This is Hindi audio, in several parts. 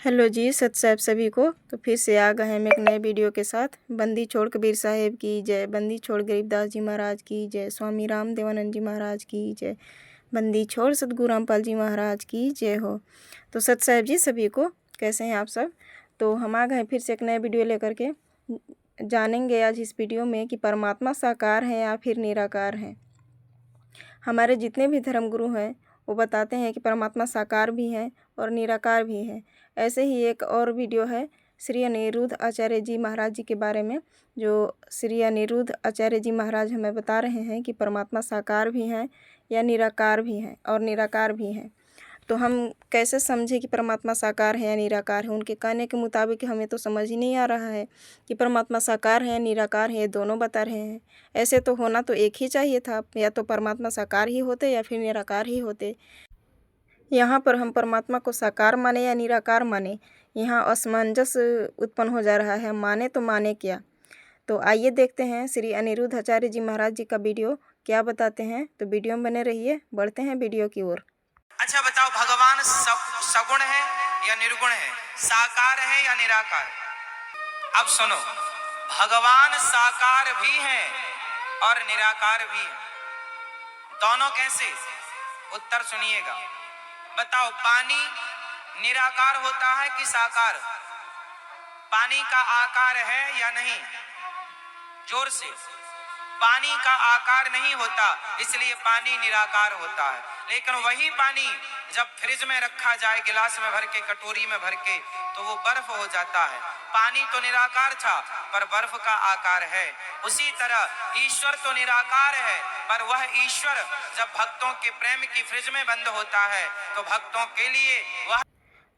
हेलो जी, सत साहब सभी को। तो फिर से आ गए हम एक नए वीडियो के साथ। बंदी छोड़ कबीर साहेब की जय, बंदी छोड़ गरीबदास जी महाराज की जय, स्वामी राम देवानंद जी महाराज की जय, बंदी छोड़ सतगुरु रामपाल जी महाराज की जय हो। तो सत साहब जी सभी को, कैसे हैं आप सब। तो हम आ गए फिर से एक नया वीडियो लेकर के। जानेंगे आज इस वीडियो में कि परमात्मा साकार है या फिर निराकार है। हमारे जितने भी धर्मगुरु हैं वो बताते हैं कि परमात्मा साकार भी है और निराकार भी है। ऐसे ही एक और वीडियो है श्री अनिरुद्ध आचार्य जी महाराज जी के बारे में, जो श्री अनिरुद्ध आचार्य जी महाराज हमें बता रहे हैं कि परमात्मा साकार भी हैं या निराकार भी हैं और निराकार भी हैं। तो हम कैसे समझे कि परमात्मा साकार है या निराकार है। उनके कहने के मुताबिक हमें तो समझ ही नहीं आ रहा है कि परमात्मा साकार है या निराकार है, दोनों बता रहे हैं। ऐसे तो होना तो एक ही चाहिए था, या तो परमात्मा साकार ही होते या फिर निराकार ही होते। यहाँ पर हम परमात्मा को साकार माने या निराकार माने, यहाँ असमंजस उत्पन्न हो जा रहा है। माने तो माने क्या। तो आइए देखते हैं श्री अनिरुद्ध आचार्य जी महाराज जी का वीडियो क्या बताते हैं। तो वीडियो में बने रहिए, बढ़ते हैं वीडियो की ओर। अच्छा बताओ, भगवान सगुण है या निर्गुण है, साकार है या निराकार। अब सुनो, भगवान साकार भी है और निराकार भी है। दोनों कैसे, उत्तर सुनिएगा। बताओ, पानी निराकार होता है कि साकार। पानी का आकार है या नहीं, जोर से। पानी का आकार नहीं होता, इसलिए पानी निराकार होता है। लेकिन वही पानी जब फ्रिज में रखा जाए, गिलास में भर के, कटोरी में भर के, तो वो बर्फ हो जाता है। पानी तो निराकार था पर बर्फ का आकार है। उसी तरह ईश्वर तो निराकार है, पर वह ईश्वर जब भक्तों के प्रेम की फ्रिज में बंद होता है तो भक्तों के लिए वह।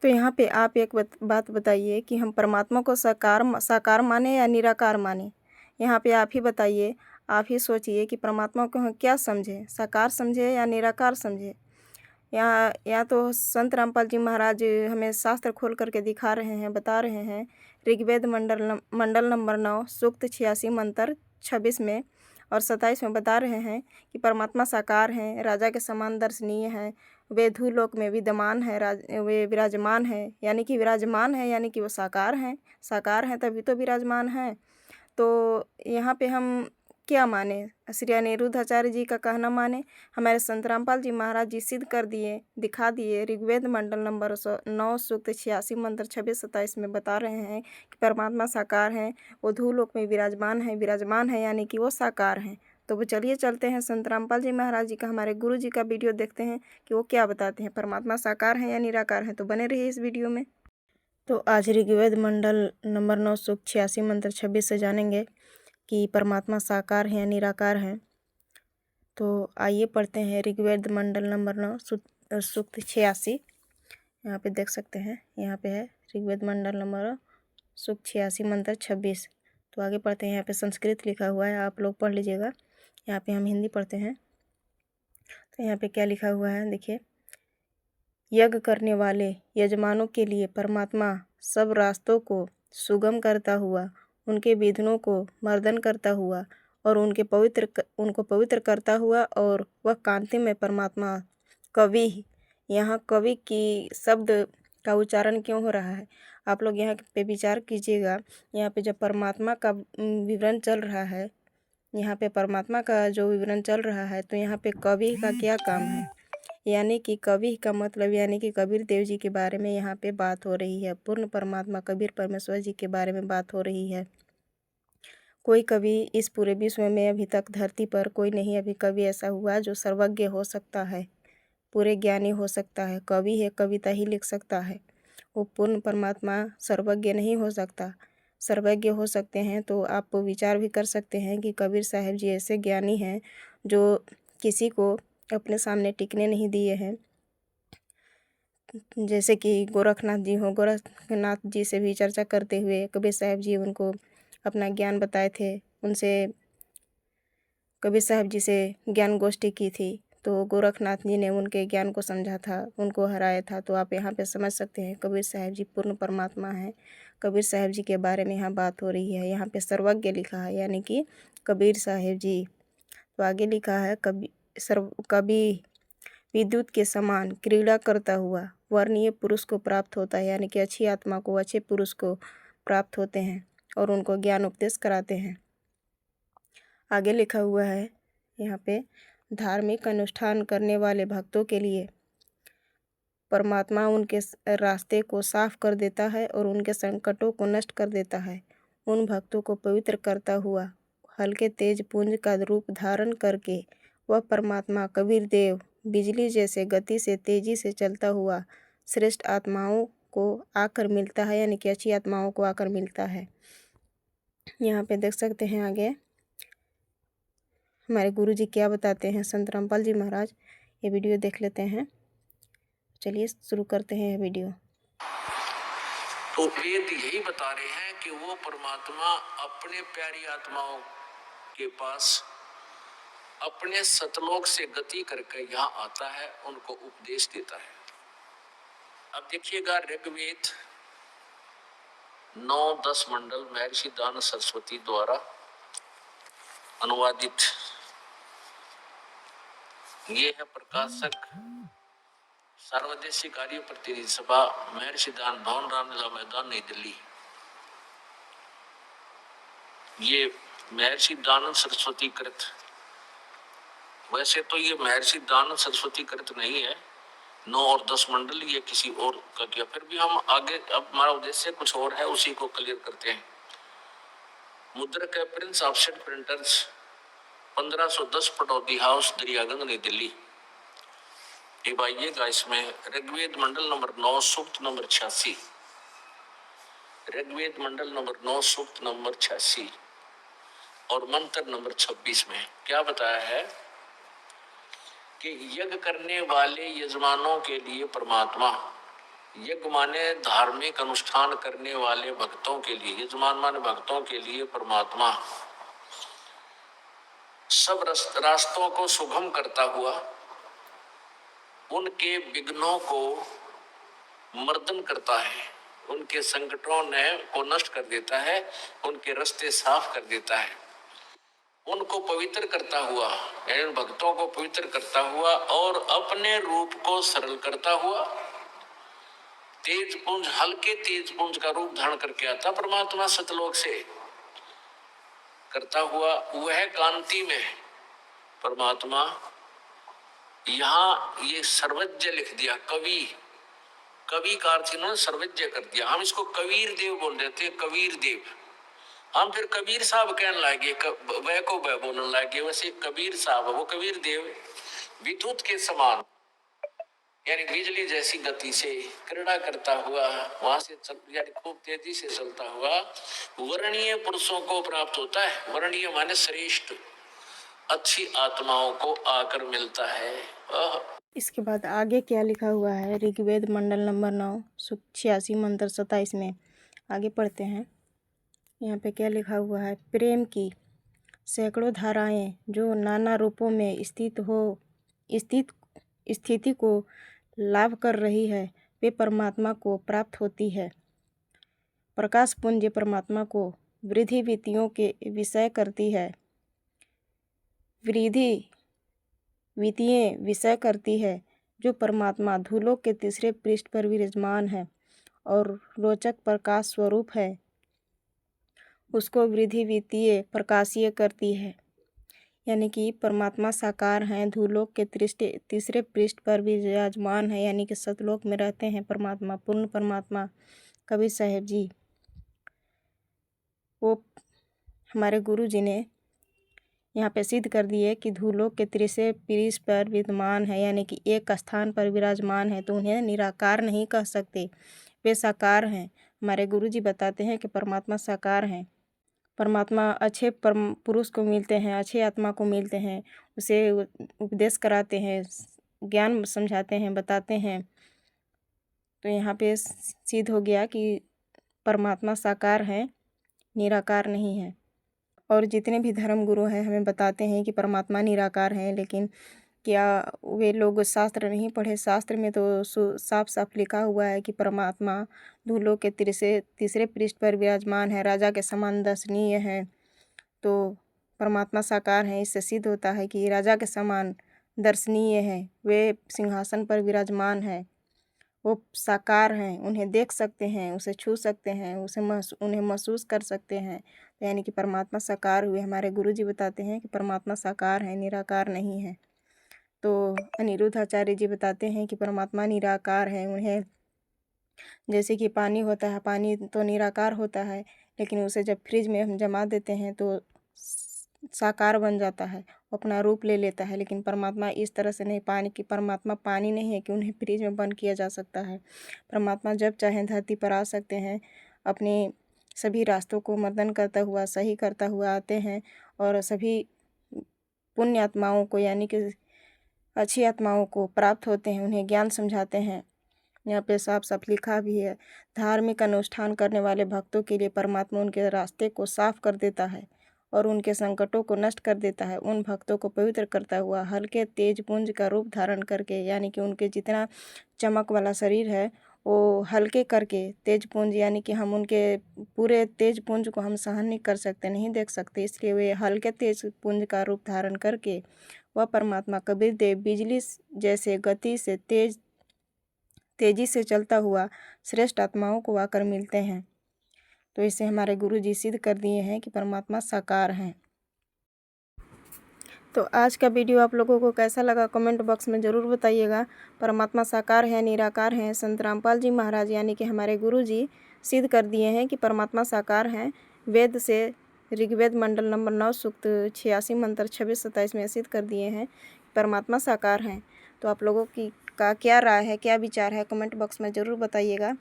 तो यहाँ पे आप एक बात बताइए कि हम परमात्मा को साकार माने या निराकार माने। यहाँ पे आप ही बताइए, आप ही सोचिए कि परमात्मा को हम क्या समझे, साकार समझे या निराकार समझे। यहाँ तो संत रामपाल जी महाराज हमें शास्त्र खोल करके दिखा रहे हैं, बता रहे हैं। ऋग्वेद मंडल नंबर 9 सूक्त 86 मंत्र 26 में और 27 में बता रहे हैं कि परमात्मा साकार हैं, राजा के समान दर्शनीय हैं, वे धूलोक में विद्यमान है, वे विराजमान है। यानी कि विराजमान है यानी कि वो साकार हैं। साकार हैं तभी तो विराजमान हैं। तो यहाँ पे हम क्या माने, श्री अनिरुद्ध आचार्य जी का कहना माने। हमारे संत रामपाल जी महाराज जी सिद्ध कर दिए, दिखा दिए। ऋग्वेद मंडल नंबर 9 सूक्त 86 मंत्र 26-27 में बता रहे हैं कि परमात्मा साकार हैं, वो धूलोक में विराजमान है यानी कि वो साकार हैं। तो वो चलिए चलते हैं संत रामपाल जी महाराज जी का, हमारे गुरु जी का वीडियो देखते हैं कि वो क्या बताते हैं, परमात्मा साकार है या निराकार है। तो बने रहिए इस वीडियो में। तो आज ऋग्वेद मंडल नंबर 9 सूक्त 86 मंत्र 26 से जानेंगे कि परमात्मा साकार है या निराकार है। तो आइए पढ़ते हैं ऋग्वेद मंडल नंबर 9 सूक्त 86। यहाँ पे देख सकते हैं, यहाँ पे है ऋग्वेद मंडल नंबर सूक्त 86 मंत्र 26। तो आगे पढ़ते हैं। यहाँ पे संस्कृत लिखा हुआ है, आप लोग पढ़ लीजिएगा। यहाँ पे हम हिंदी पढ़ते हैं। तो यहाँ पे क्या लिखा हुआ है देखिए। यज्ञ करने वाले यजमानों के लिए परमात्मा सब रास्तों को सुगम करता हुआ, उनके विघ्नों को मर्दन करता हुआ और उनको पवित्र करता हुआ, और वह कांति में परमात्मा कवि। यहाँ कवि की शब्द का उच्चारण क्यों हो रहा है, आप लोग यहाँ पे विचार कीजिएगा। यहाँ पे जब परमात्मा का विवरण चल रहा है, यहाँ पे परमात्मा का जो विवरण चल रहा है, तो यहाँ पे कवि का क्या काम है। यानी कि कवि का मतलब यानी कि कबीर देव जी के बारे में यहाँ पे बात हो रही है। पूर्ण परमात्मा कबीर परमेश्वर जी के बारे में बात हो रही है। कोई कवि इस पूरे विश्व में अभी तक धरती पर कोई नहीं अभी कवि ऐसा हुआ जो सर्वज्ञ हो सकता है, पूरे ज्ञानी हो सकता है। कवि है, कविता ही लिख सकता है। वो पूर्ण परमात्मा सर्वज्ञ नहीं हो सकता। सर्वज्ञ हो सकते हैं तो आप विचार भी कर सकते हैं कि कबीर साहब जी ऐसे ज्ञानी हैं जो किसी को अपने सामने टिकने नहीं दिए हैं। जैसे कि गोरखनाथ जी हो, गोरखनाथ जी से भी चर्चा करते हुए कबीर साहब जी उनको अपना ज्ञान बताए थे। उनसे कबीर साहब जी से ज्ञान गोष्ठी की थी, तो गोरखनाथ जी ने उनके ज्ञान को समझा था, उनको हराया था। तो आप यहाँ पे समझ सकते हैं कबीर साहब जी पूर्ण परमात्मा हैं। कबीर साहब जी के बारे में यहाँ बात हो रही है। यहाँ पे सर्वज्ञ लिखा है यानी कि कबीर साहब जी। तो आगे लिखा है कवि विद्युत के समान क्रीड़ा करता हुआ वर्णीय पुरुष को प्राप्त होता है, यानी कि अच्छी आत्मा को, अच्छे पुरुष को प्राप्त होते हैं और उनको ज्ञान उपदेश कराते हैं। आगे लिखा हुआ है यहाँ पे, धार्मिक अनुष्ठान करने वाले भक्तों के लिए परमात्मा उनके रास्ते को साफ कर देता है और उनके संकटों को नष्ट कर देता है। उन भक्तों को पवित्र करता हुआ हल्के तेज पुंज का रूप धारण करके वह परमात्मा कबीर देव बिजली जैसे गति से तेजी से चलता हुआ श्रेष्ठ आत्माओं को आकर मिलता है, यानी कि अच्छी आत्माओं को आकर मिलता है। यहाँ पे देख सकते हैं आगे हमारे गुरु जी क्या बताते हैं, संत रामपाल जी महाराज। ये वीडियो देख लेते हैं। चलिए शुरू करते हैं यह वीडियो। तो वेद यही बता रहे हैं कि वो परमात्मा अपने प्यारी आत्माओं के पास अपने सतलोक से गति करके यहाँ आता है, उनको उपदेश देता है। अब देखिएगा, ऋग्वेद 9-10 मंडल महर्षि दान सरस्वती द्वारा अनुवादित ये है प्रकाशक सार्वदेशिक कार्य प्रतिनिधि सभा, महर्षि दान भवन, रामलीला मैदान, नई दिल्ली। ये महर्षि दानंद सरस्वती कृत, वैसे तो ये महर्षि दानंद सरस्वती कृत नहीं है, 9 और 10 मंडल ये किसी और का किया। फिर भी हम आगे, अब हमारा उद्देश्य कुछ और है, उसी को क्लियर करते हैं। मुद्रक है Prince offset printers, 1510 Pataudi house, Daryaganj, नई दिल्ली। अब आइएगा इसमें ऋग्वेद मंडल नंबर 9 सूक्त नंबर 86, ऋग्वेद मंडल नंबर 9 सूक्त नंबर 86 और मंत्र नंबर 26 में क्या बताया है कि यज्ञ करने वाले यजमानों के लिए परमात्मा, यज्ञ माने धार्मिक अनुष्ठान करने वाले भक्तों के लिए, यजमान माने भक्तों के लिए परमात्मा सब रास्तों को सुगम करता हुआ उनके विघ्नों को मर्दन करता है, उनके संकटों को नष्ट कर देता है, उनके रास्ते साफ कर देता है, उनको पवित्र करता हुआ, यानी भक्तों को पवित्र करता हुआ और अपने रूप को सरल करता हुआ तेज पुंज, हल्के तेज पुंज का रूप धारण करके आता परमात्मा सतलोक से, करता हुआ वह कांति में परमात्मा। यहाँ ये सर्वज्ञ लिख दिया, कवि, कवि का अर्थ इन्होंने सर्वज्ञ कर दिया। हम इसको कबीर देव बोल देते हैं, कबीर देव। हम फिर कबीर साहब कहने लगे, वह को वह बोलने लगे, वैसे कबीर साहब, वो कबीर देव विद्युत के समान, यानी बिजली जैसी गति से क्रीड़ा करता हुआ वहां से यानी खूब तेजी से चलता हुआ वर्णीय पुरुषों को प्राप्त होता है। वर्णीय माने श्रेष्ठ, अच्छी आत्माओं को आकर मिलता है। इसके बाद आगे क्या लिखा हुआ है, ऋग्वेद मंडल नंबर 9 सूक्त 86 मंत्र 27 में आगे पढ़ते हैं। यहाँ पे क्या लिखा हुआ है, प्रेम की सैकड़ों धाराएं जो नाना रूपों में स्थिति को लाभ कर रही है, वे परमात्मा को प्राप्त होती है। प्रकाश पुंज परमात्मा को वृद्धि वित्तियों के विषय करती है, वृद्धि वित्तीय विषय करती है, जो परमात्मा धूलोक के तीसरे पृष्ठ पर विराजमान है और रोचक प्रकाश स्वरूप है, उसको वृद्धि वित्तीय प्रकाशीय करती है। यानी कि परमात्मा साकार हैं, धूलोक के तीसरे पृष्ठ पर विराजमान है, यानी कि सतलोक में रहते हैं परमात्मा, पूर्ण परमात्मा कबीर साहेब जी। वो हमारे गुरु जी ने यहाँ पे सिद्ध कर दिए कि धूलोक के तीसरे पृष्ठ पर विद्यमान है, यानी कि एक स्थान पर विराजमान है, तो उन्हें निराकार नहीं कह सकते, वे साकार हैं। हमारे गुरु जी बताते हैं कि परमात्मा साकार हैं। परमात्मा अच्छे पुरुष को मिलते हैं, अच्छे आत्मा को मिलते हैं, उसे उपदेश कराते हैं, ज्ञान समझाते हैं, बताते हैं। तो यहाँ पे सिद्ध हो गया कि परमात्मा साकार है, निराकार नहीं है। और जितने भी धर्म गुरु हैं हमें बताते हैं कि परमात्मा निराकार हैं, लेकिन क्या वे लोग शास्त्र नहीं पढ़े? शास्त्र में तो साफ साफ लिखा हुआ है कि परमात्मा धूलोक के तीसरे पृष्ठ पर विराजमान है, राजा के समान दर्शनीय है। तो परमात्मा साकार है, इससे सिद्ध होता है कि राजा के समान दर्शनीय हैं, वे सिंहासन पर विराजमान हैं, वो साकार हैं, उन्हें देख सकते हैं, उसे छू सकते हैं, उन्हें महसूस कर सकते हैं। यानी कि परमात्मा साकार हुए। हमारे गुरुजी बताते हैं कि परमात्मा साकार है, निराकार नहीं है। तो अनिरुद्ध आचार्य जी बताते हैं कि परमात्मा निराकार है। उन्हें जैसे कि पानी होता है, पानी तो निराकार होता है, लेकिन उसे जब फ्रिज में हम जमा देते हैं तो साकार बन जाता है, अपना रूप ले लेता है। लेकिन परमात्मा इस तरह से नहीं, परमात्मा पानी नहीं है कि उन्हें फ्रिज में बंद किया जा सकता है। परमात्मा जब चाहें धरती पर आ सकते हैं, अपने सभी रास्तों को मर्दन करता हुआ, सही करता हुआ आते हैं और सभी पुण्य आत्माओं को, यानी कि अच्छी आत्माओं को प्राप्त होते हैं, उन्हें ज्ञान समझाते हैं। यहाँ पे साफ साफ लिखा भी है, धार्मिक अनुष्ठान करने वाले भक्तों के लिए परमात्मा उनके रास्ते को साफ कर देता है और उनके संकटों को नष्ट कर देता है। उन भक्तों को पवित्र करता हुआ हल्के तेज पुंज का रूप धारण करके, यानी कि उनके जितना चमक वाला शरीर है वो हल्के करके तेज पुंज, यानी कि हम उनके पूरे तेज पुंज को हम सहन नहीं कर सकते, नहीं देख सकते, इसलिए वे हल्के तेज पुंज का रूप धारण करके वह परमात्मा कबीर देव बिजली जैसे गति से तेजी से चलता हुआ श्रेष्ठ आत्माओं को आकर मिलते हैं। तो इसे हमारे गुरु जी सिद्ध कर दिए हैं कि परमात्मा साकार हैं। तो आज का वीडियो आप लोगों को कैसा लगा कमेंट बॉक्स में ज़रूर बताइएगा। परमात्मा साकार है, निराकार हैं। संत रामपाल जी महाराज यानी कि हमारे गुरु जी सिद्ध कर दिए हैं कि परमात्मा साकार हैं। वेद से ऋग्वेद मंडल नंबर 9 सूक्त 86 मंत्र 26-27 में सिद्ध कर दिए हैं परमात्मा साकार हैं। तो आप लोगों का क्या राय है, क्या विचार है, कमेंट बॉक्स में ज़रूर बताइएगा।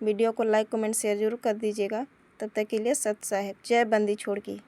वीडियो को लाइक कमेंट शेयर जरूर कर दीजिएगा। तब तक के लिए सत साहेब। जय बंदी छोड़ की।